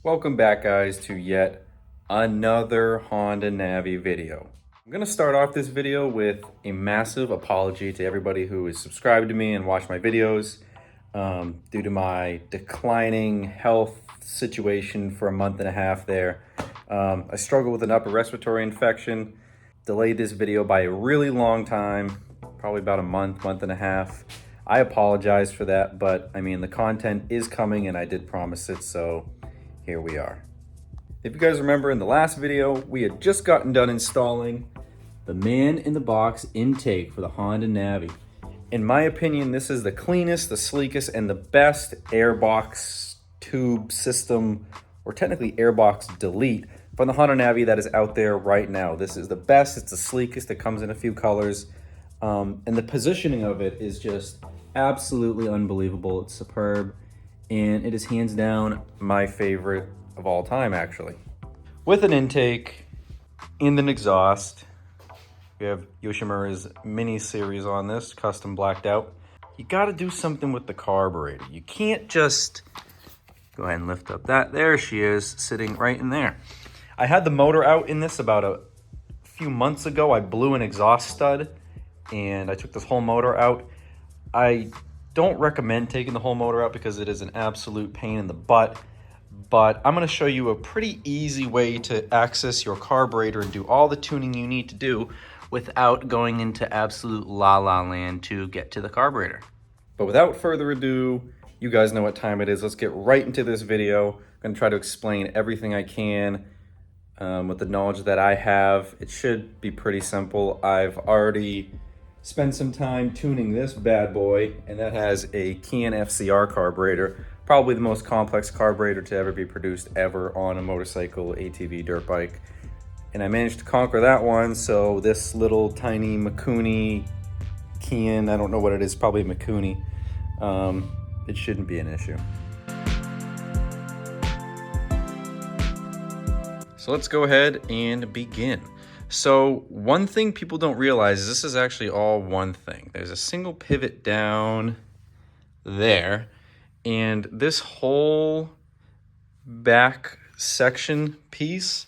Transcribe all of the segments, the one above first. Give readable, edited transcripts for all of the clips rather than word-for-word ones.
Welcome back, guys, to yet another Honda NAVI video. I'm going to start off this video with a massive apology to everybody who is subscribed to me and watched my videos. Due to my declining health situation for a month and a half there, I struggle with an upper respiratory infection. Delayed this video by a really long time, probably about a month and a half. I apologize for that, but I mean, the content is coming and I did promise it, so here we are. If you guys remember, in the last video, we had just gotten done installing the man-in-the-box intake for the Honda NAVI. In my opinion, this is the cleanest, the sleekest, and the best airbox tube system, or technically airbox delete, from the Honda NAVI that is out there right now. This is the best, it's the sleekest, it comes in a few colors, and the positioning of it is just absolutely unbelievable. It's superb. And it is hands down my favorite of all time, actually. With an intake and an exhaust, we have Yoshimura's mini series on this, custom blacked out. You got to do something with the carburetor. You can't just go ahead and lift up that. There she is, sitting right in there. I had the motor out in this about a few months ago. I blew an exhaust stud and I took this whole motor out. I don't recommend taking the whole motor out because it is an absolute pain in the butt, but I'm going to show you a pretty easy way to access your carburetor and do all the tuning you need to do without going into absolute la-la land to get to the carburetor. But without further ado, you guys know what time it is. Let's get right into this video. I'm going to try to explain everything I can with the knowledge that I have. It should be pretty simple. I've already spend some time tuning this bad boy, and that has a Kian FCR carburetor, probably the most complex carburetor to ever be produced ever on a motorcycle, ATV, dirt bike. And I managed to conquer that one, so this little tiny Mikuni Kian, I don't know what it is, probably Mikuni, it shouldn't be an issue. So let's go ahead and begin. So one thing people don't realize is this is actually all one thing. There's a single pivot down there, and this whole back section piece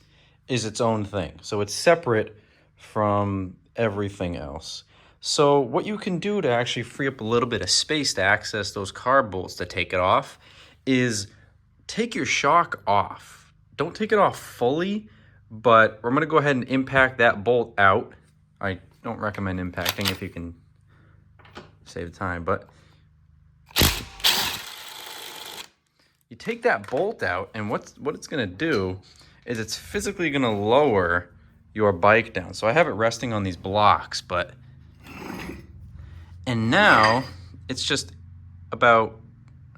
is its own thing. So it's separate from everything else. So what you can do to actually free up a little bit of space to access those carb bolts to take it off is take your shock off. Don't take it off fully, but I'm going to go ahead and impact that bolt out. I don't recommend impacting if you can save time, but you take that bolt out, and what it's going to do is it's physically going to lower your bike down. So I have it resting on these blocks, and now it's just about,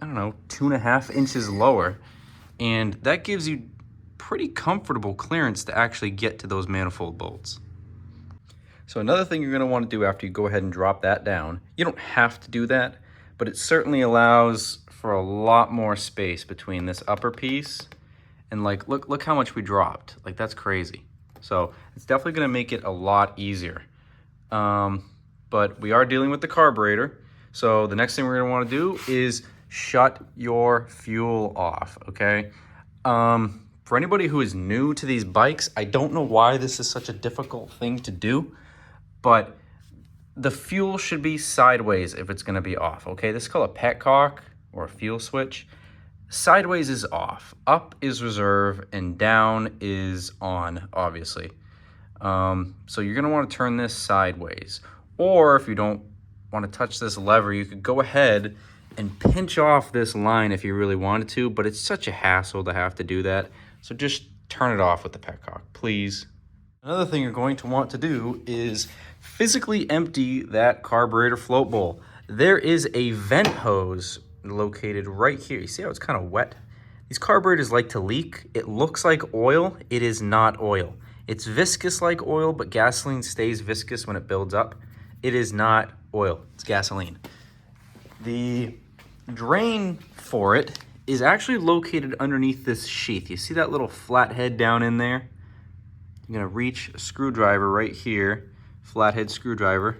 I don't know, 2.5 inches lower, and that gives you pretty comfortable clearance to actually get to those manifold bolts. So another thing you're going to want to do after you go ahead and drop that down, you don't have to do that, but it certainly allows for a lot more space between this upper piece and, like, look how much we dropped. Like, that's crazy. So it's definitely going to make it a lot easier. But we are dealing with the carburetor, so the next thing we're going to want to do is shut your fuel off, okay? For anybody who is new to these bikes, I don't know why this is such a difficult thing to do, but the fuel should be sideways if it's going to be off, okay? This is called a petcock or a fuel switch. Sideways is off, up is reserve, and down is on, obviously. So you're going to want to turn this sideways. Or if you don't want to touch this lever, you could go ahead and pinch off this line if you really wanted to, but it's such a hassle to have to do that. So just turn it off with the petcock, please. Another thing you're going to want to do is physically empty that carburetor float bowl. There is a vent hose located right here. You see how it's kind of wet? These carburetors like to leak. It looks like oil. It is not oil. It's viscous like oil, but gasoline stays viscous when it builds up. It is not oil. It's gasoline. The drain for it is actually located underneath this sheath. You see that little flathead down in there? You're gonna reach a screwdriver right here, flathead screwdriver,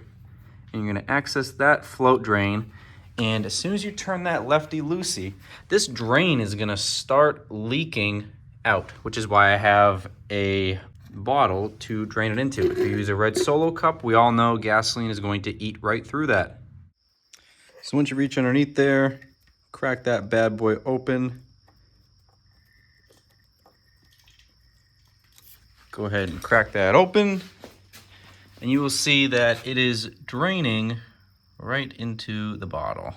and you're gonna access that float drain, And as soon as you turn that lefty-loosey, this drain is gonna start leaking out, which is why I have a bottle to drain it into. If you use a red Solo cup, we all know gasoline is going to eat right through that. So once you reach underneath there, crack that bad boy open. Go ahead and crack that open, and you will see that it is draining right into the bottle.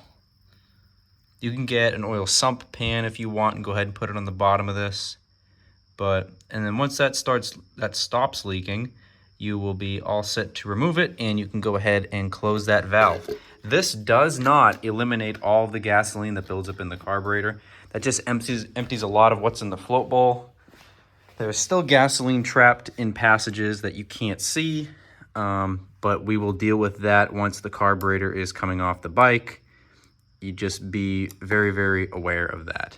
You can get an oil sump pan if you want and go ahead and put it on the bottom of this. And then once that stops leaking, you will be all set to remove it, and you can go ahead and close that valve. This does not eliminate all of the gasoline that builds up in the carburetor. That just empties a lot of what's in the float bowl. There's still gasoline trapped in passages that you can't see, but we will deal with that once the carburetor is coming off the bike. You just be very, very aware of that.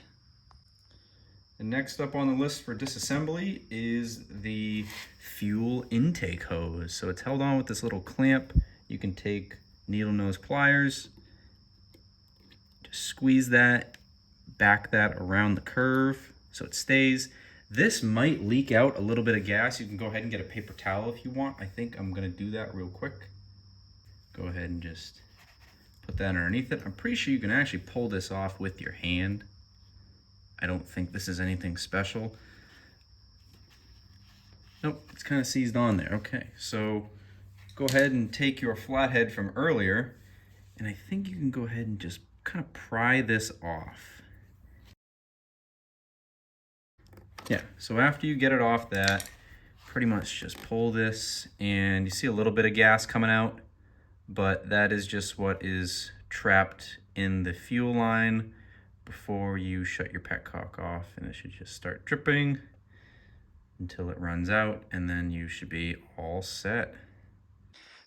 And next up on the list for disassembly is the fuel intake hose. So it's held on with this little clamp. You can take needle nose pliers, just squeeze that, back that around the curve so it stays. This might leak out a little bit of gas. You can go ahead and get a paper towel if you want. I think I'm gonna do that real quick. Go ahead and just put that underneath it. I'm pretty sure you can actually pull this off with your hand. I don't think this is anything special. Nope, it's kind of seized on there. Okay, so go ahead and take your flathead from earlier, and I think you can go ahead and just kind of pry this off. Yeah, so after you get it off that, pretty much just pull this, and you see a little bit of gas coming out, but that is just what is trapped in the fuel line before you shut your petcock off, and it should just start dripping until it runs out, and then you should be all set.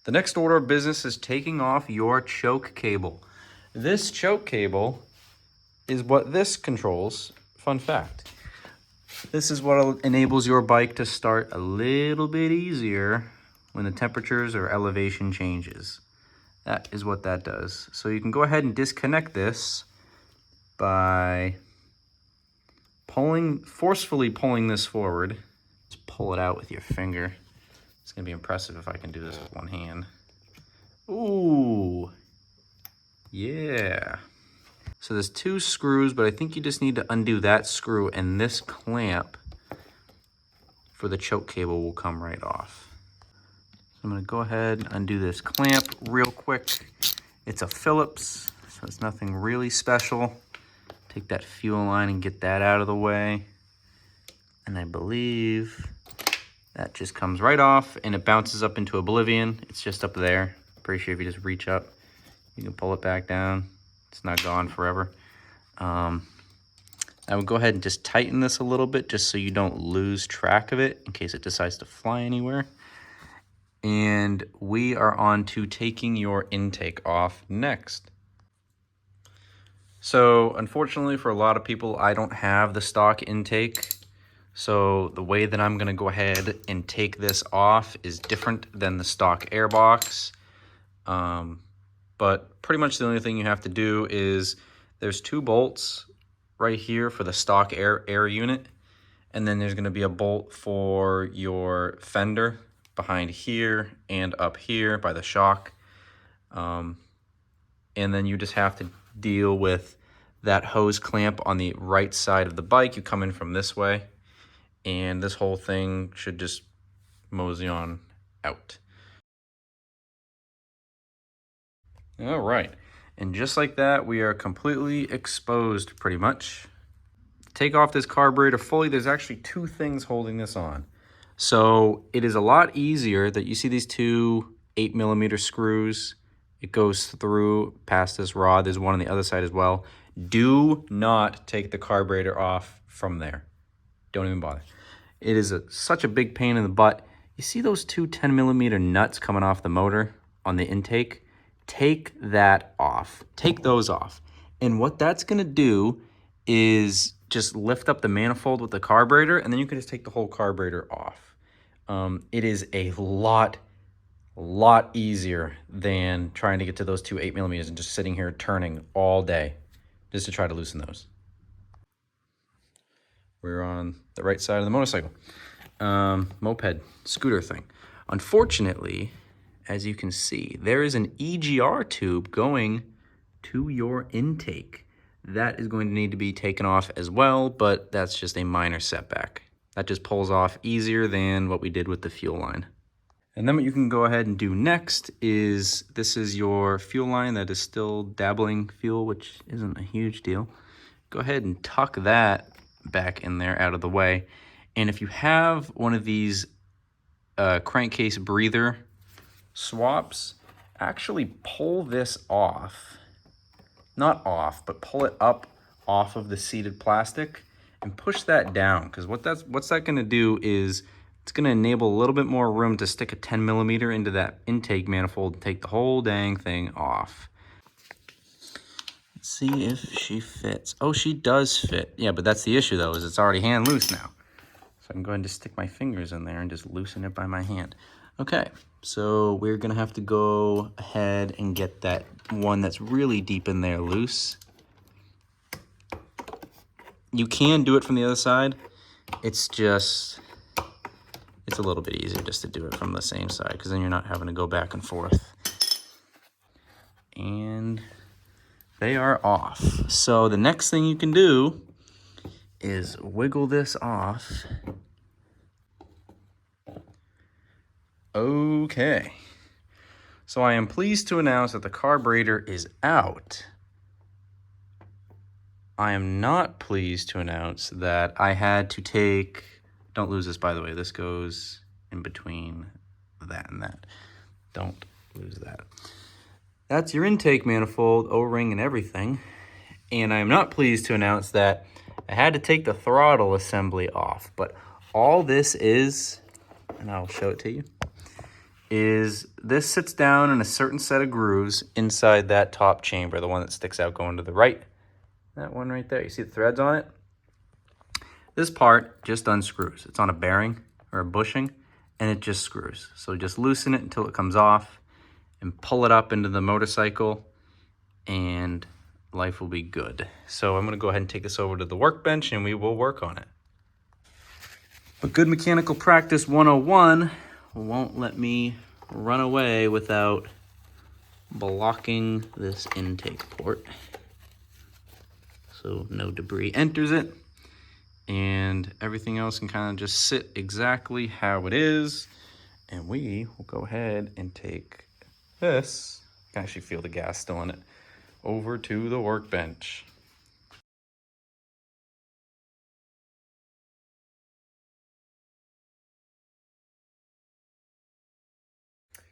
The next order of business is taking off your choke cable. This choke cable is what this controls. Fun fact. This is what enables your bike to start a little bit easier when the temperatures or elevation changes. That is what that does. So you can go ahead and disconnect this by forcefully pulling this forward. Just pull it out with your finger. It's gonna be impressive if I can do this with one hand. Ooh, yeah. So there's 2 screws, but I think you just need to undo that screw, and this clamp for the choke cable will come right off. So I'm gonna go ahead and undo this clamp real quick. It's a Phillips, so it's nothing really special. Take that fuel line and get that out of the way. And I believe that just comes right off, and it bounces up into oblivion. It's just up there. Pretty sure if you just reach up, you can pull it back down. It's not gone forever. I would go ahead and just tighten this a little bit just so you don't lose track of it in case it decides to fly anywhere. And we are on to taking your intake off next. So unfortunately for a lot of people, I don't have the stock intake. So the way that I'm gonna go ahead and take this off is different than the stock airbox. But pretty much the only thing you have to do is there's 2 bolts right here for the stock air unit. And then there's gonna be a bolt for your fender behind here and up here by the shock. And then you just have to deal with that hose clamp on the right side of the bike. You come in from this way, and this whole thing should just mosey on out. All right, and just like that, we are completely exposed pretty much. To take off this carburetor fully, there's actually 2 things holding this on. So it is a lot easier that you see these 2 8mm screws. It goes through past this rod. There's one on the other side as well. Do not take the carburetor off from there. Don't even bother. It is such a big pain in the butt. You see those 2 10mm nuts coming off the motor on the intake? Take that off. Take those off. And what that's gonna do is just lift up the manifold with the carburetor, and then you can just take the whole carburetor off. It is a lot A lot easier than trying to get to those two 8mm and just sitting here turning all day just to try to loosen those. We're on the right side of the motorcycle. Moped, scooter thing. Unfortunately, as you can see, there is an EGR tube going to your intake. That is going to need to be taken off as well, but that's just a minor setback. That just pulls off easier than what we did with the fuel line. And then what you can go ahead and do next is, this is your fuel line that is still dabbling fuel, which isn't a huge deal. Go ahead and tuck that back in there out of the way. And if you have one of these crankcase breather swaps, actually pull this off. Not off, but pull it up off of the seated plastic and push that down, because what's that going to do is it's going to enable a little bit more room to stick a 10mm into that intake manifold and take the whole dang thing off. Let's see if she fits. Oh, she does fit. Yeah, but that's the issue though, is it's already hand loose now. So I can go ahead and just stick my fingers in there and just loosen it by my hand. Okay, so we're gonna have to go ahead and get that one that's really deep in there loose. You can do it from the other side. It's a little bit easier just to do it from the same side, because then you're not having to go back and forth. And they are off. So the next thing you can do is wiggle this off. Okay. So I am pleased to announce that the carburetor is out. I am not pleased to announce that I had to take, don't lose this by the way, this goes in between that and that. Don't lose that. That's your intake manifold, O-ring and everything. And I am not pleased to announce that I had to take the throttle assembly off. But all this is, and I'll show it to you, is this sits down in a certain set of grooves inside that top chamber, the one that sticks out going to the right. That one right there, you see the threads on it? This part just unscrews. It's on a bearing or a bushing, and it just screws. So just loosen it until it comes off and pull it up into the motorcycle, and life will be good. So I'm gonna go ahead and take this over to the workbench and we will work on it. But good mechanical practice 101 won't let me run away without blocking this intake port, so no debris enters it, and everything else can kind of just sit exactly how it is. And we will go ahead and take this, you can actually feel the gas still in it, over to the workbench.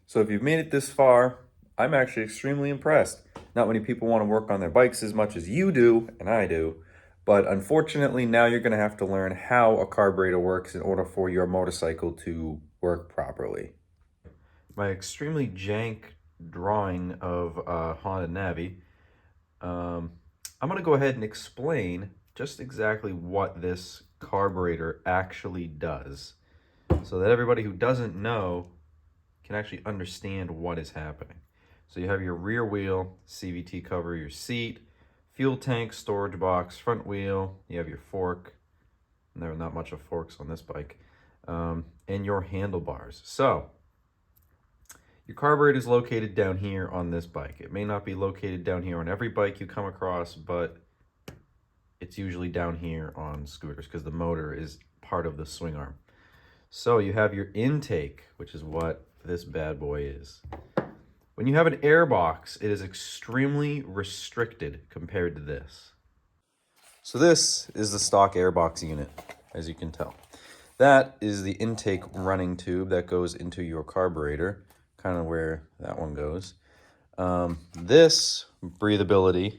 So if you've made it this far, I'm actually extremely impressed. Not many people want to work on their bikes as much as you do, and I do, but unfortunately now you're going to have to learn how a carburetor works in order for your motorcycle to work properly. My extremely jank drawing of Honda NAVI, I'm going to go ahead and explain just exactly what this carburetor actually does, so that everybody who doesn't know can actually understand what is happening. So you have your rear wheel, CVT cover, your seat, fuel tank, storage box, front wheel, you have your fork, and there are not much of forks on this bike, and your handlebars. So your carburetor is located down here on this bike. It may not be located down here on every bike you come across, but it's usually down here on scooters because the motor is part of the swing arm. So you have your intake, which is what this bad boy is. When you have an air box, it is extremely restricted compared to this. So this is the stock airbox unit, as you can tell. That is the intake running tube that goes into your carburetor, kind of where that one goes. This breathability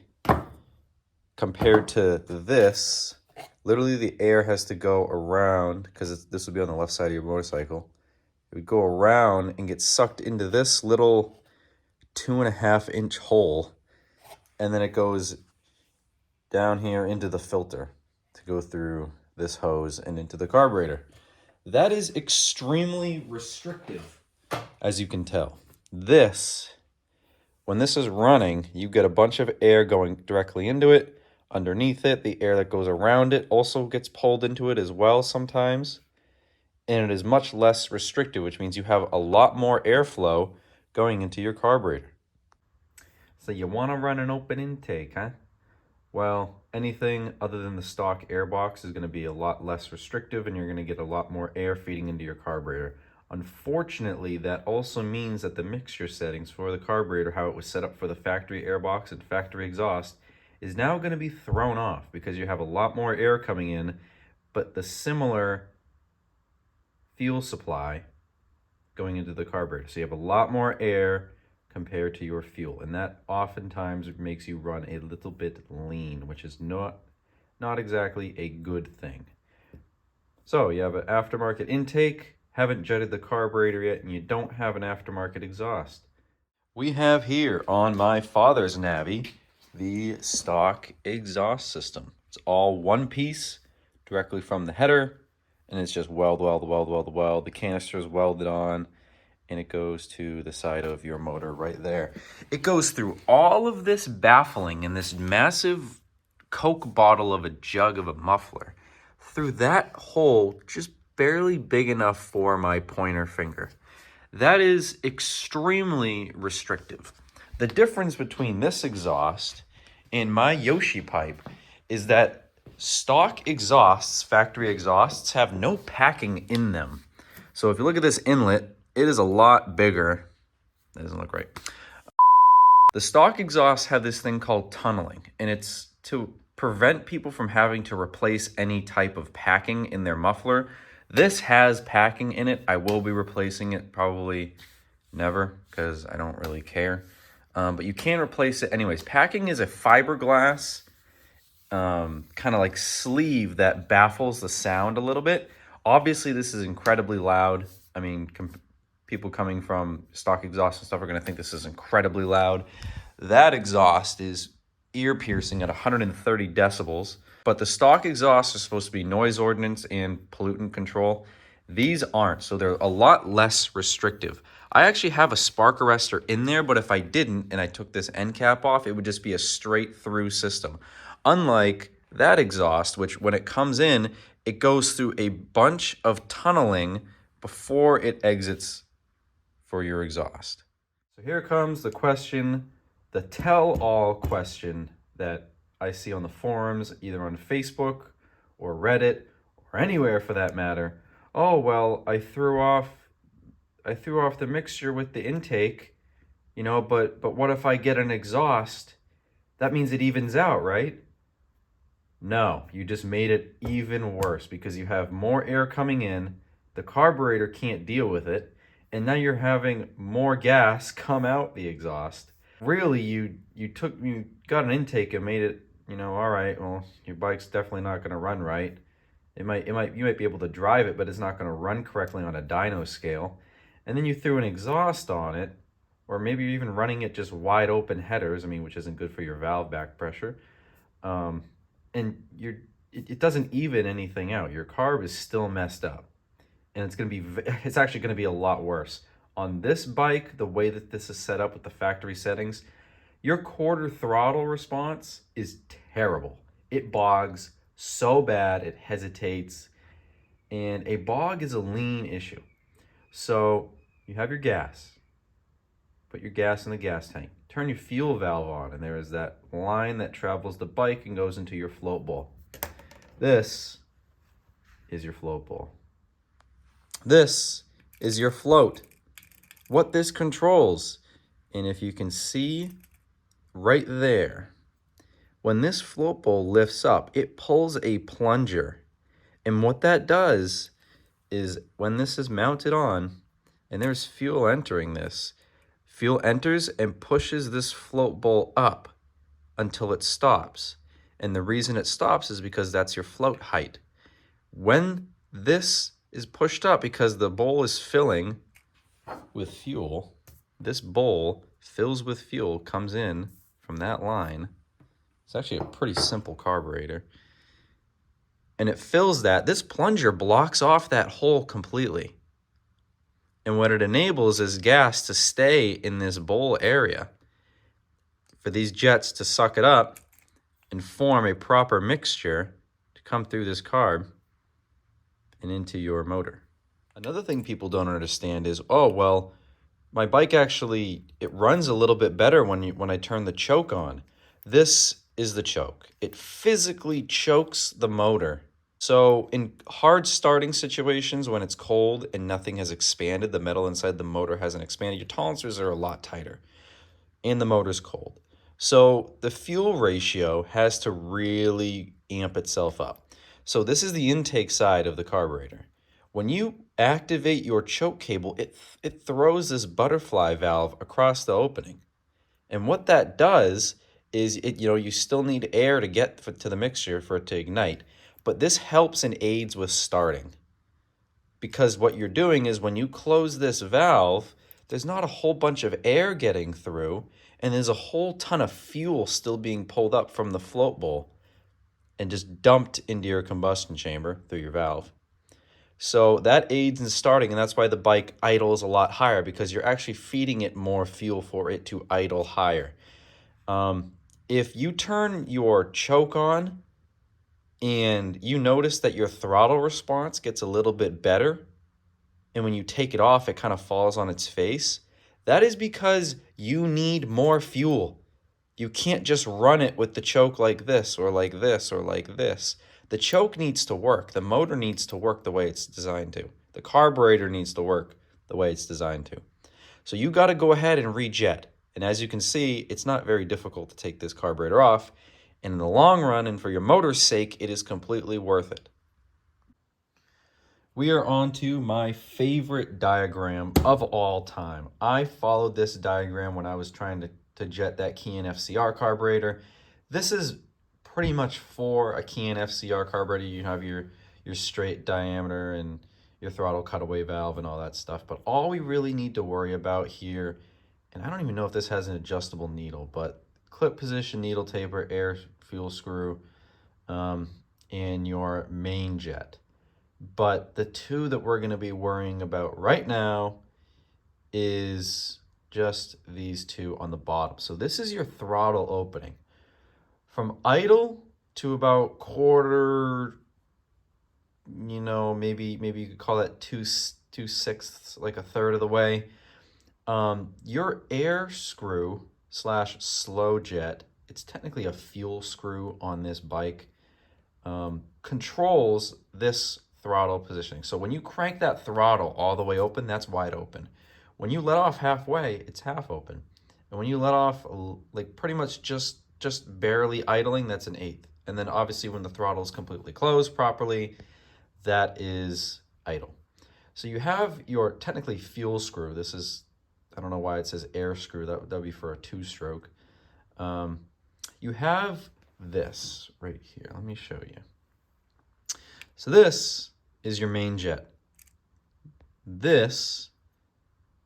compared to this, literally the air has to go around, because this would be on the left side of your motorcycle. It would go around and get sucked into this little 2.5-inch hole, and then it goes down here into the filter to go through this hose and into the carburetor. That is extremely restrictive as you can tell. When this is running, you get a bunch of air going directly into it. Underneath it, the air that goes around it also gets pulled into it as well sometimes. And it is much less restricted, which means you have a lot more airflow going into your carburetor. So you want to run an open intake, huh? Well, anything other than the stock air box is going to be a lot less restrictive, and you're going to get a lot more air feeding into your carburetor. Unfortunately, that also means that the mixture settings for the carburetor, how it was set up for the factory air box and factory exhaust, is now going to be thrown off because you have a lot more air coming in, but the similar fuel supply going into the carburetor. So you have a lot more air compared to your fuel, and that oftentimes makes you run a little bit lean, which is not exactly a good thing. So you have an aftermarket intake, haven't jetted the carburetor yet, and you don't have an aftermarket exhaust. We have here on my father's NAVI the stock exhaust system. It's all one piece directly from the header, and it's just weld. The canister is welded on, and it goes to the side of your motor right there. It goes through all of this baffling in this massive Coke bottle of a jug of a muffler, through that hole just barely big enough for my pointer finger. That is extremely restrictive. The difference between this exhaust and my Yoshi pipe is that stock exhausts, factory exhausts, have no packing in them. So if you look at this inlet, it is a lot bigger. That doesn't look right. The stock exhausts have this thing called tunneling, and it's to prevent people from having to replace any type of packing in their muffler. This has packing in it. I will be replacing it, probably never, because I don't really care. But you can replace it anyways. Packing is a fiberglass kind of like sleeve that baffles the sound a little bit. Obviously, this is incredibly loud. I mean, people coming from stock exhaust and stuff are going to think this is incredibly loud. That exhaust is ear-piercing at 130 decibels, but the stock exhausts are supposed to be noise ordinance and pollutant control. These aren't, so they're a lot less restrictive. I actually have a spark arrestor in there, but if I didn't and I took this end cap off, it would just be a straight through system. Unlike that exhaust, which when it comes in, it goes through a bunch of tunneling before it exits for your exhaust. So here comes the question, the tell-all question that I see on the forums, either on Facebook or Reddit or anywhere for that matter. Oh, well, I threw off the mixture with the intake, but what if I get an exhaust? That means it evens out, right? No, you just made it even worse because you have more air coming in, the carburetor can't deal with it, and now you're having more gas come out the exhaust. Really, you got an intake and made it, all right, well, your bike's definitely not going to run right. You might be able to drive it, but it's not going to run correctly on a dyno scale. And then you threw an exhaust on it, or maybe you're even running it just wide open headers, which isn't good for your valve back pressure. And it doesn't even anything out. Your carb is still messed up, and it's actually going to be a lot worse. On this bike, the way that this is set up with the factory settings, your quarter throttle response is terrible. It bogs so bad, it hesitates, and a bog is a lean issue. So you have your gas. Put your gas in the gas tank. Turn your fuel valve on, and there is that line that travels the bike and goes into your float bowl. This is your float bowl. This is your float. What this controls, and if you can see right there, when this float bowl lifts up, it pulls a plunger. And what that does is when this is mounted on, and there's fuel entering this, fuel enters and pushes this float bowl up until it stops. And the reason it stops is because that's your float height. When this is pushed up, because the bowl is filling with fuel, this bowl fills with fuel, comes in from that line. It's actually a pretty simple carburetor. And it fills that. This plunger blocks off that hole completely. And what it enables is gas to stay in this bowl area for these jets to suck it up and form a proper mixture to come through this carb and into your motor. Another thing people don't understand is, oh, well, my bike actually, it runs a little bit better when I turn the choke on. This is the choke. It physically chokes the motor. So in hard starting situations when it's cold and nothing has expanded, the metal inside the motor hasn't expanded, your tolerances are a lot tighter and the motor's cold. So the fuel ratio has to really amp itself up. So this is the intake side of the carburetor. When you activate your choke cable, it throws this butterfly valve across the opening. And what that does is you still need air to get to the mixture for it to ignite, but this helps and aids with starting. Because what you're doing is when you close this valve, there's not a whole bunch of air getting through, and there's a whole ton of fuel still being pulled up from the float bowl and just dumped into your combustion chamber through your valve. So that aids in starting, and that's why the bike idles a lot higher, because you're actually feeding it more fuel for it to idle higher. If you turn your choke on and you notice that your throttle response gets a little bit better, and when you take it off, it kind of falls on its face, that is because you need more fuel. You can't just run it with the choke like this or like this or like this. The choke needs to work. The motor needs to work the way it's designed to. The carburetor needs to work the way it's designed to. So you got to go ahead and rejet. And as you can see, it's not very difficult to take this carburetor off. And in the long run, and for your motor's sake, it is completely worth it. We are on to my favorite diagram of all time. I followed this diagram when I was trying to jet that Key FCR carburetor. This is pretty much for a Key FCR carburetor. You have your straight diameter and your throttle cutaway valve and all that stuff. But all we really need to worry about here, and I don't even know if this has an adjustable needle, but clip position, needle taper, air fuel screw, and your main jet. But the two that we're going to be worrying about right now is just these two on the bottom. So this is your throttle opening. From idle to about quarter, maybe you could call that 2/6, like a third of the way. Your air screw / slow jet, it's technically a fuel screw on this bike, controls this throttle positioning. So when you crank that throttle all the way open, that's wide open. When you let off halfway, it's half open. And when you let off like pretty much just barely idling, that's an eighth. And then obviously when the throttle is completely closed properly, that is idle. So you have your technically fuel screw. This is, I don't know why it says air screw. That would be for a two-stroke. You have this right here. Let me show you. So this is your main jet. This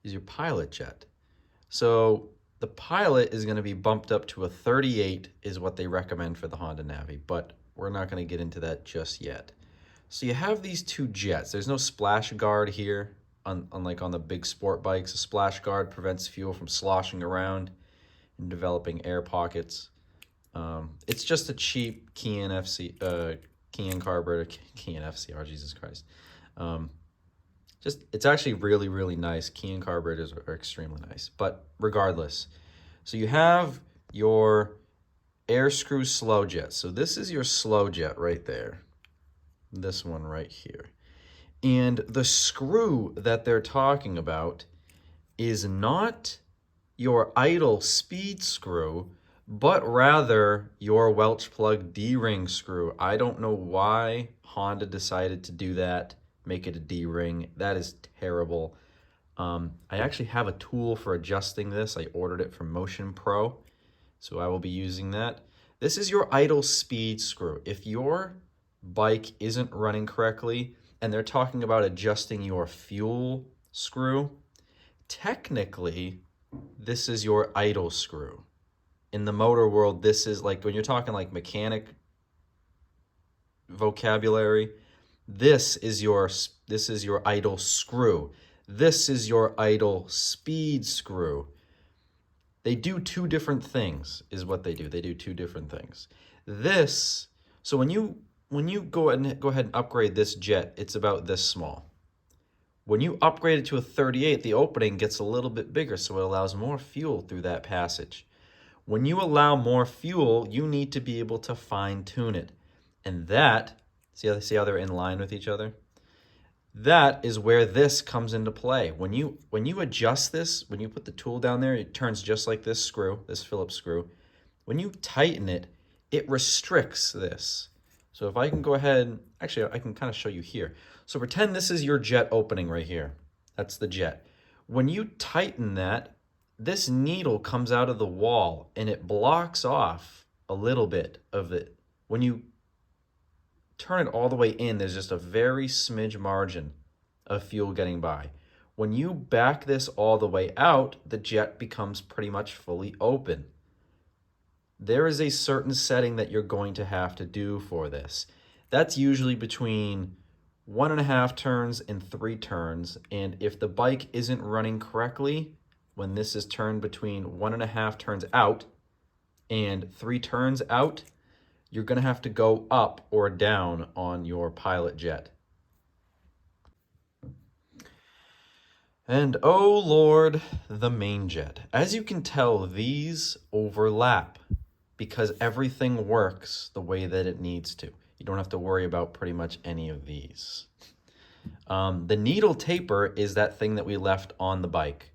is your pilot jet. So the pilot is going to be bumped up to a 38 is what they recommend for the Honda NAVI, but we're not going to get into that just yet. So you have these two jets. There's no splash guard here, unlike on the big sport bikes. A splash guard prevents fuel from sloshing around and developing air pockets. It's just a cheap Key carburetor, Key FCR, Jesus Christ. It's actually really, really nice. Key carburetors are extremely nice, but regardless. So you have your air screw slow jet. So this is your slow jet right there. This one right here. And the screw that they're talking about is not your idle speed screw, but rather your Welch plug D-ring screw. I don't know why Honda decided to do that, make it a D-ring. That is terrible. I actually have a tool for adjusting this. I ordered it from Motion Pro, so I will be using that. This is your idle speed screw. If your bike isn't running correctly and they're talking about adjusting your fuel screw, technically, this is your idle screw. In the motor world, this is like when you're talking like mechanic vocabulary, this is your idle screw. This is your idle speed screw. They do two different things is what they do. They do two different things. This, so when you go ahead and upgrade this jet, it's about this small. When you upgrade it to a 38, the opening gets a little bit bigger, so it allows more fuel through that passage. When you allow more fuel, you need to be able to fine tune it. And that, see how they're in line with each other? That is where this comes into play. When you adjust this, when you put the tool down there, it turns just like this screw, this Phillips screw. When you tighten it, it restricts this. So if I can go ahead, actually I can kind of show you here. So pretend this is your jet opening right here. That's the jet. When you tighten that, this needle comes out of the wall and it blocks off a little bit of it. When you turn it all the way in, there's just a very smidge margin of fuel getting by. When you back this all the way out, the jet becomes pretty much fully open. There is a certain setting that you're going to have to do for this. That's usually between 1.5 turns and 3 turns. And if the bike isn't running correctly, when this is turned between 1.5 turns out and 3 turns out, you're going to have to go up or down on your pilot jet. And oh Lord, the main jet. As you can tell, these overlap because everything works the way that it needs to. You don't have to worry about pretty much any of these. The needle taper is that thing that we left on the bike.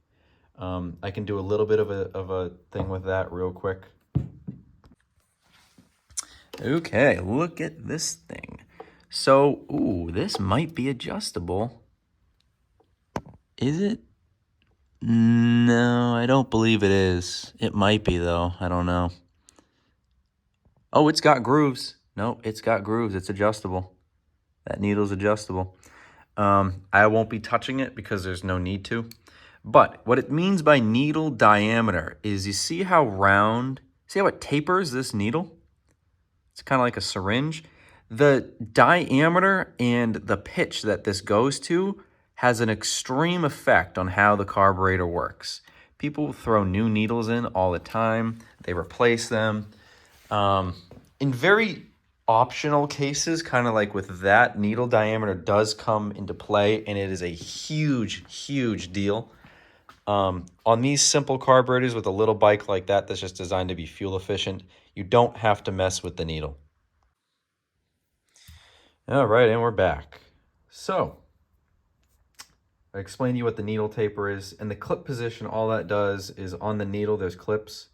I can do a little bit of a thing with that real quick. Okay, look at this thing. So, ooh, this might be adjustable. Is it? No, I don't believe it is. It might be, though. I don't know. Oh, it's got grooves. No, it's got grooves. It's adjustable. That needle's adjustable. I won't be touching it because there's no need to. But what it means by needle diameter is you see how round, see how it tapers this needle? It's kind of like a syringe. The diameter and the pitch that this goes to has an extreme effect on how the carburetor works. People throw new needles in all the time. They replace them. In very optional cases, kind of like with that, needle diameter does come into play, and it is a huge, huge deal. On these simple carburetors with a little bike like that that's just designed to be fuel efficient, you don't have to mess with the needle. All right, and we're back. So, I explained to you what the needle taper is. And the clip position, all that does is on the needle, there's clips.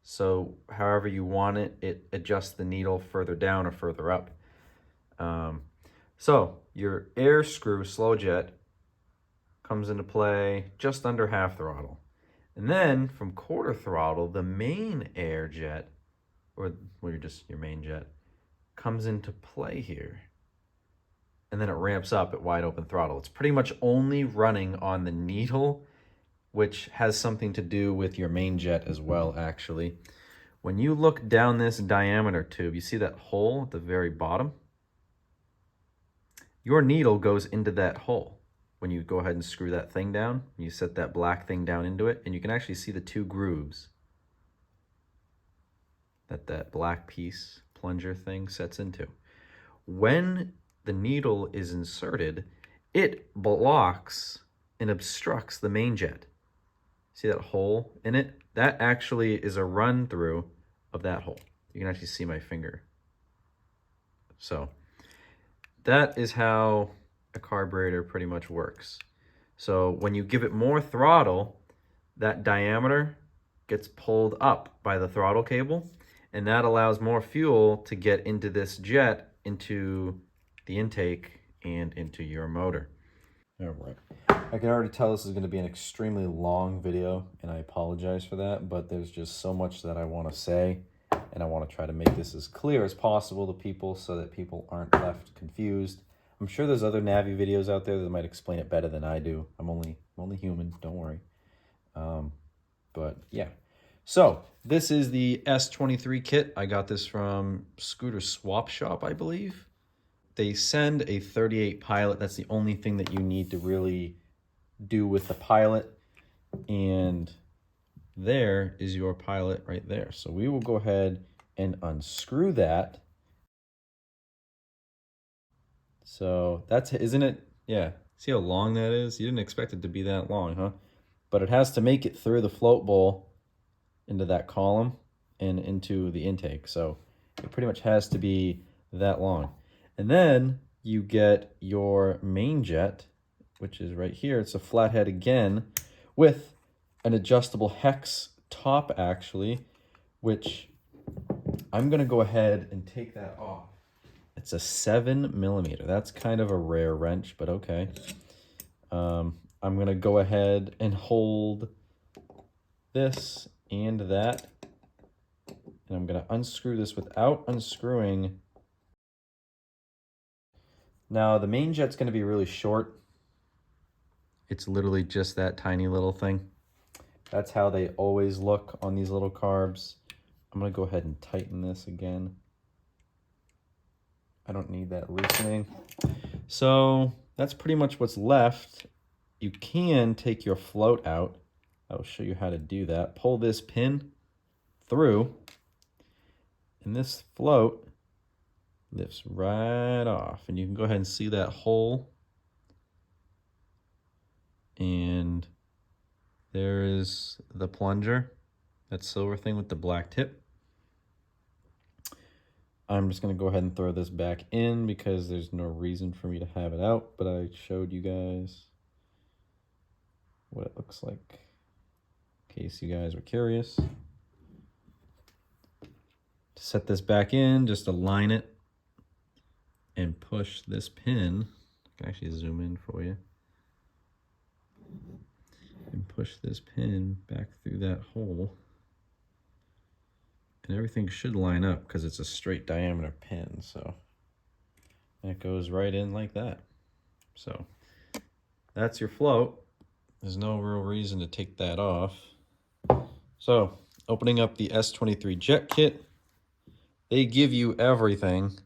So, however you want it, it adjusts the needle further down or further up. So, your air screw slow jet comes into play just under half throttle. And then from quarter throttle, the main air jet, or your main jet, comes into play here. And then it ramps up at wide open throttle. It's pretty much only running on the needle, which has something to do with your main jet as well, actually. When you look down this diameter tube, you see that hole at the very bottom? Your needle goes into that hole. When you go ahead and screw that thing down, you set that black thing down into it, and you can actually see the 2 grooves that black piece plunger thing sets into. When the needle is inserted, it blocks and obstructs the main jet. See that hole in it? That actually is a run through of that hole. You can actually see my finger. So that is how a carburetor pretty much works. So when you give it more throttle, that diameter gets pulled up by the throttle cable, and that allows more fuel to get into this jet, into the intake, and into your motor. All right. I can already tell this is going to be an extremely long video, and I apologize for that, but there's just so much that I want to say, and I want to try to make this as clear as possible to people so that people aren't left confused. I'm sure there's other NAVI videos out there that might explain it better than I do. I'm only human, don't worry. But yeah. So this is the S23 kit. I got this from Scooter Swap Shop, I believe. They send a 38 Pilot. That's the only thing that you need to really do with the pilot, and there is your pilot right there. So we will go ahead and unscrew that. So that's, isn't it? Yeah. See how long that is? You didn't expect it to be that long, huh? But it has to make it through the float bowl into that column and into the intake. So it pretty much has to be that long. And then you get your main jet, which is right here. It's a flathead again with an adjustable hex top actually, which I'm gonna go ahead and take that off. It's a 7mm. That's kind of a rare wrench, but okay. I'm gonna go ahead and hold this and that, and I'm gonna unscrew this without unscrewing. Now the main jet's gonna be really short. It's literally just that tiny little thing. That's how they always look on these little carbs. I'm gonna go ahead and tighten this again. I don't need that loosening. So that's pretty much what's left. You can take your float out. I'll show you how to do that. Pull this pin through, and this float lifts right off. And you can go ahead and see that hole. And there is the plunger, that silver thing with the black tip. I'm just going to go ahead and throw this back in because there's no reason for me to have it out, but I showed you guys what it looks like in case you guys were curious. To set this back in, just align it and push this pin. I can actually zoom in for you. And push this pin back through that hole. And everything should line up because it's a straight diameter pin, so that goes right in like that. So that's your float. There's no real reason to take that off. So opening up the S23 jet kit, they give you everything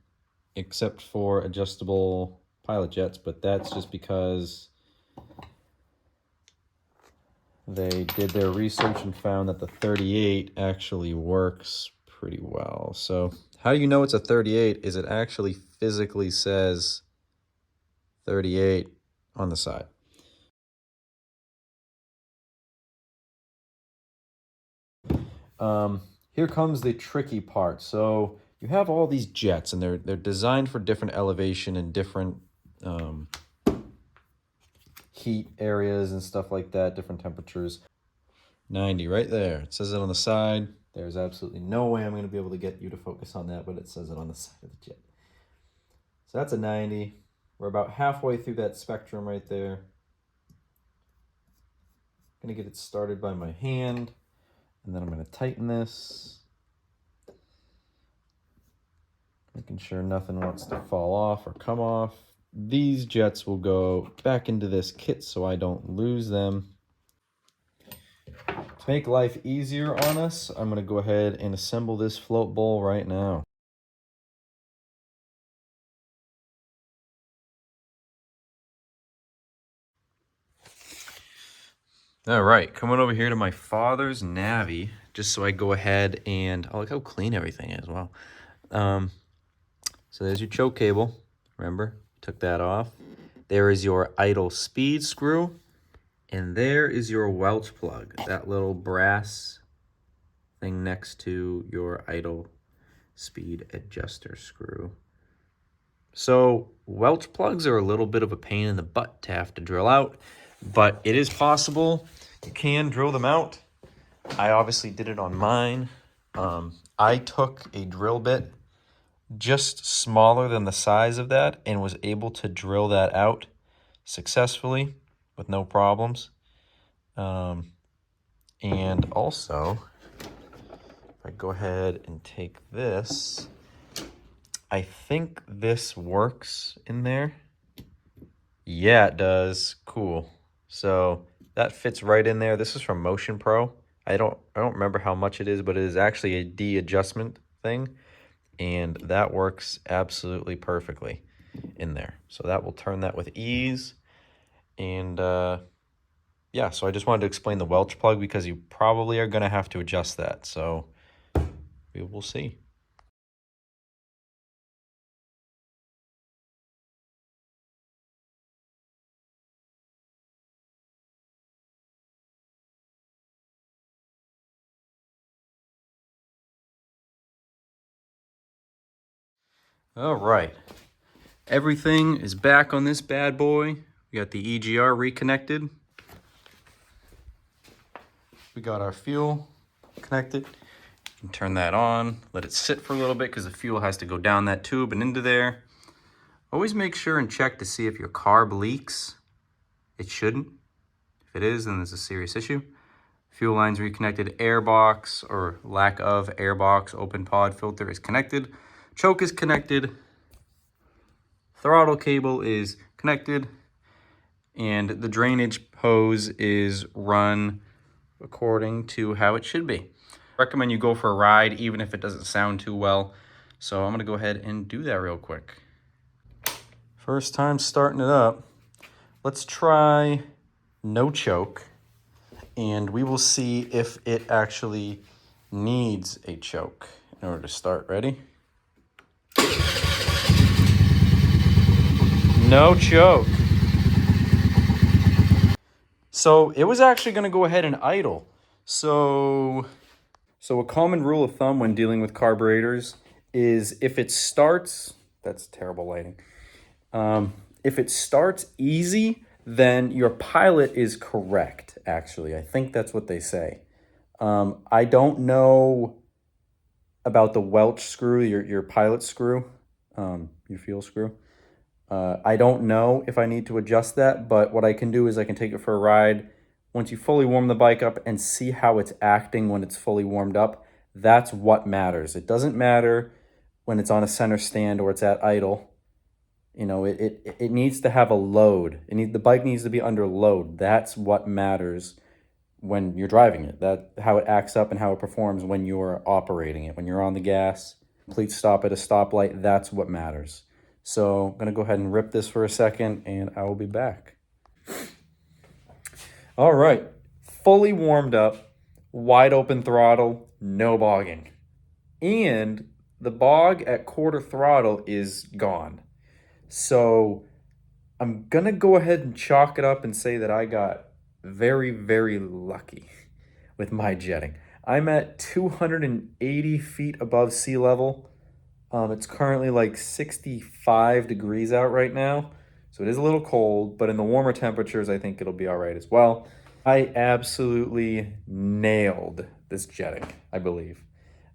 except for adjustable pilot jets, but that's just because they did their research and found that the 38 actually works pretty well. So how do you know it's a 38 is it actually physically says 38 on the side. Here comes the tricky part. So you have all these jets, and they're designed for different elevation and different heat areas and stuff like that, different temperatures. 90 right there. It says it on the side. There's absolutely no way I'm going to be able to get you to focus on that, but it says it on the side of the jet. So that's a 90. We're about halfway through that spectrum right there. I'm going to get it started by my hand, and then I'm going to tighten this. Making sure nothing wants to fall off or come off. These jets will go back into this kit so I don't lose them. To make life easier on us, I'm going to go ahead and assemble this float bowl right now. All right, coming over here to my father's NAVI, just so I go ahead and, oh, look how clean everything is, wow. So there's your choke cable, remember, took that off. There is your idle speed screw, and there is your Welch plug, that little brass thing next to your idle speed adjuster screw. So Welch plugs are a little bit of a pain in the butt to have to drill out, but it is possible. You can drill them out. I obviously did it on mine. I took a drill bit just smaller than the size of that and was able to drill that out successfully with no problems. And also, if I go ahead and take this, I think this works in there. Yeah, it does. Cool. So that fits right in there. This is from Motion Pro. I don't remember how much it is, but it is actually a de-adjustment thing, and that works absolutely perfectly in there. So that will turn that with ease. And yeah, so I just wanted to explain the Welch plug because you probably are going to have to adjust that. So we will see. All right. Everything is back on this bad boy. We got the EGR reconnected. We got our fuel connected. You can turn that on, let it sit for a little bit because the fuel has to go down that tube and into there. Always make sure and check to see if your carb leaks. It shouldn't. If it is, then there's a serious issue. Fuel lines reconnected, air box or lack of air box, open pod filter is connected. Choke is connected. Throttle cable is connected. And the drainage hose is run according to how it should be. Recommend you go for a ride even if it doesn't sound too well. So I'm gonna go ahead and do that real quick. First time starting it up. Let's try no choke and we will see if it actually needs a choke in order to start. Ready? No choke. So it was actually gonna go ahead and idle. So a common rule of thumb when dealing with carburetors is if it starts, that's terrible lighting. If it starts easy, then your pilot is correct, actually. I think that's what they say. I don't know about the Welch screw, your pilot screw, your fuel screw. I don't know if I need to adjust that, but what I can do is I can take it for a ride. Once you fully warm the bike up and see how it's acting when it's fully warmed up, that's what matters. It doesn't matter when it's on a center stand or it's at idle. You know, it needs to have a load. The bike needs to be under load. That's what matters when you're driving it. That how it acts up and how it performs when you're operating it. When you're on the gas, complete stop at a stoplight, that's what matters. So I'm gonna go ahead and rip this for a second and I will be back. All right, fully warmed up, wide open throttle, no bogging. And the bog at quarter throttle is gone. So I'm gonna go ahead and chalk it up and say that I got very, very lucky with my jetting. I'm at 280 feet above sea level. It's currently like 65 degrees out right now. So it is a little cold, but in the warmer temperatures, I think it'll be all right as well. I absolutely nailed this jetting, I believe.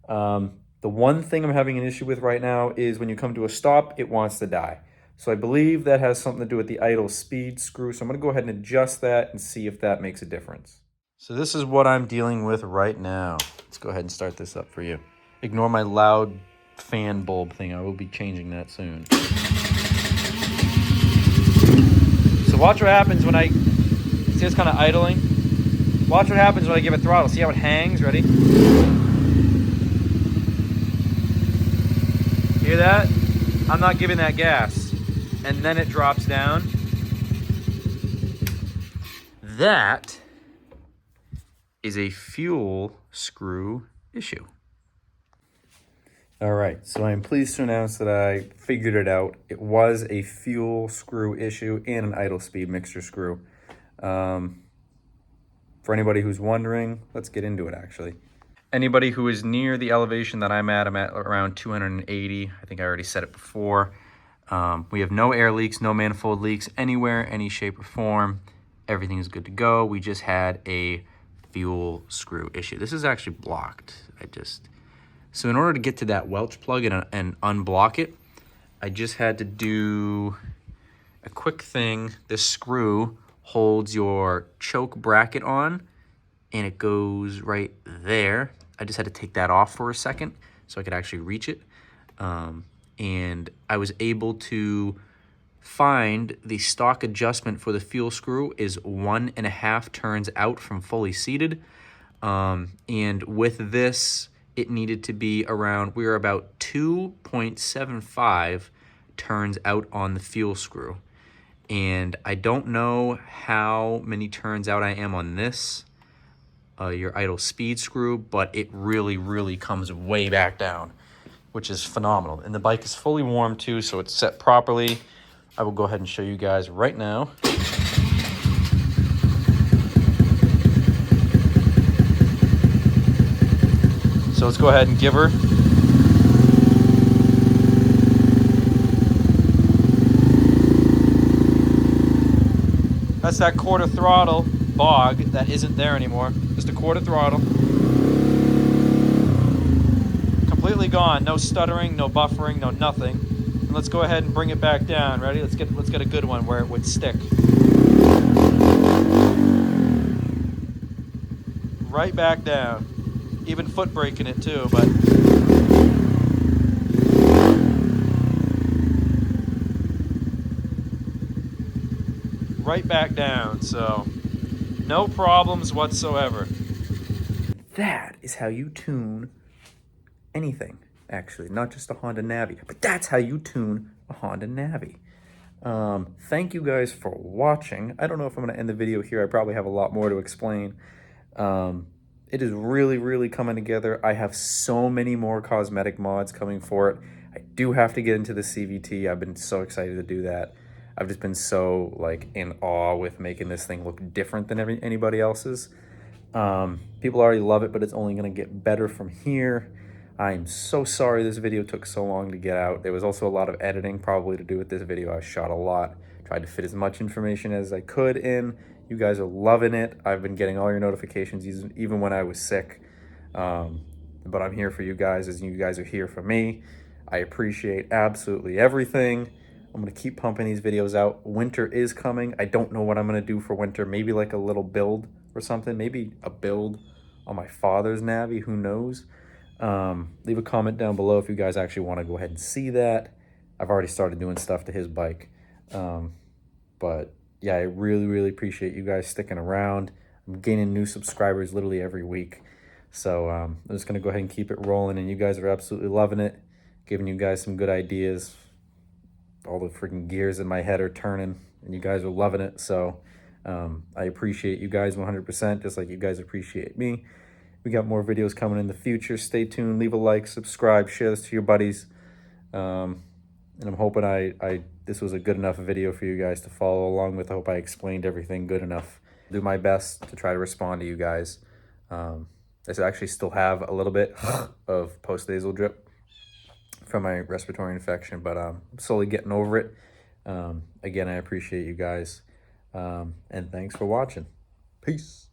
The one thing I'm having an issue with right now is when you come to a stop, it wants to die. So I believe that has something to do with the idle speed screw. So I'm gonna go ahead and adjust that and see if that makes a difference. So this is what I'm dealing with right now. Let's go ahead and start this up for you. Ignore my loud fan bulb thing. I will be changing that soon. So watch what happens when I, see it's kind of idling? Watch what happens when I give it throttle. See how it hangs? Ready? Hear that? I'm not giving that gas. And then it drops down. That is a fuel screw issue. All right, so I am pleased to announce that I figured it out. It was a fuel screw issue and an idle speed mixture screw. For anybody who's wondering, let's get into it actually. Anybody who is near the elevation that I'm at around 280. I think I already said it before. We have no air leaks, no manifold leaks anywhere, any shape or form. Everything is good to go. We just had a fuel screw issue. This is actually blocked. So in order to get to that Welch plug and unblock it, I just had to do a quick thing. This screw holds your choke bracket on and it goes right there. I just had to take that off for a second so I could actually reach it. And I was able to find the stock adjustment for the fuel screw is 1.5 turns out from fully seated. And with this, it needed to be around, we were about 2.75 turns out on the fuel screw. And I don't know how many turns out I am on this, your idle speed screw, but it really, really comes way back down, which is phenomenal. And the bike is fully warm too, so it's set properly. I will go ahead and show you guys right now. So let's go ahead and give her. That's that quarter throttle bog that isn't there anymore. Just a quarter throttle. Completely gone. No stuttering, no buffering, no nothing. And let's go ahead and bring it back down. Ready? Let's get a good one where it would stick. Right back down. Even foot braking it too, but right back down. So no problems whatsoever. That is how you tune anything, actually, not just a Honda NAVI, but that's how you tune a Honda NAVI. Thank you guys for watching. I don't know if I'm going to end the video here. I probably have a lot more to explain. It is really, really coming together. I have so many more cosmetic mods coming for it. I do have to get into the CVT. I've been so excited to do that. I've just been so like in awe with making this thing look different than anybody else's. People already love it, but it's only going to get better from here. I'm so sorry this video took so long to get out. There was also a lot of editing probably to do with this video. I shot a lot, tried to fit as much information as I could in. You guys are loving it. I've been getting all your notifications even when I was sick. But I'm here for you guys as you guys are here for me. I appreciate absolutely everything. I'm going to keep pumping these videos out. Winter is coming. I don't know what I'm going to do for winter. Maybe like a little build or something. Maybe a build on my father's NAVI. Who knows? Leave a comment down below if you guys actually want to go ahead and see that. I've already started doing stuff to his bike. But yeah, I really, really appreciate you guys sticking around. I'm gaining new subscribers literally every week. So I'm just going to go ahead and keep it rolling. And you guys are absolutely loving it. Giving you guys some good ideas. All the freaking gears in my head are turning. And you guys are loving it. So I appreciate you guys 100%, just like you guys appreciate me. We got more videos coming in the future. Stay tuned. Leave a like, subscribe, share this to your buddies. And I'm hoping this was a good enough video for you guys to follow along with. I hope I explained everything good enough. Do my best to try to respond to you guys. I actually still have a little bit of post-nasal drip from my respiratory infection, but I'm slowly getting over it. Again, I appreciate you guys. And thanks for watching. Peace.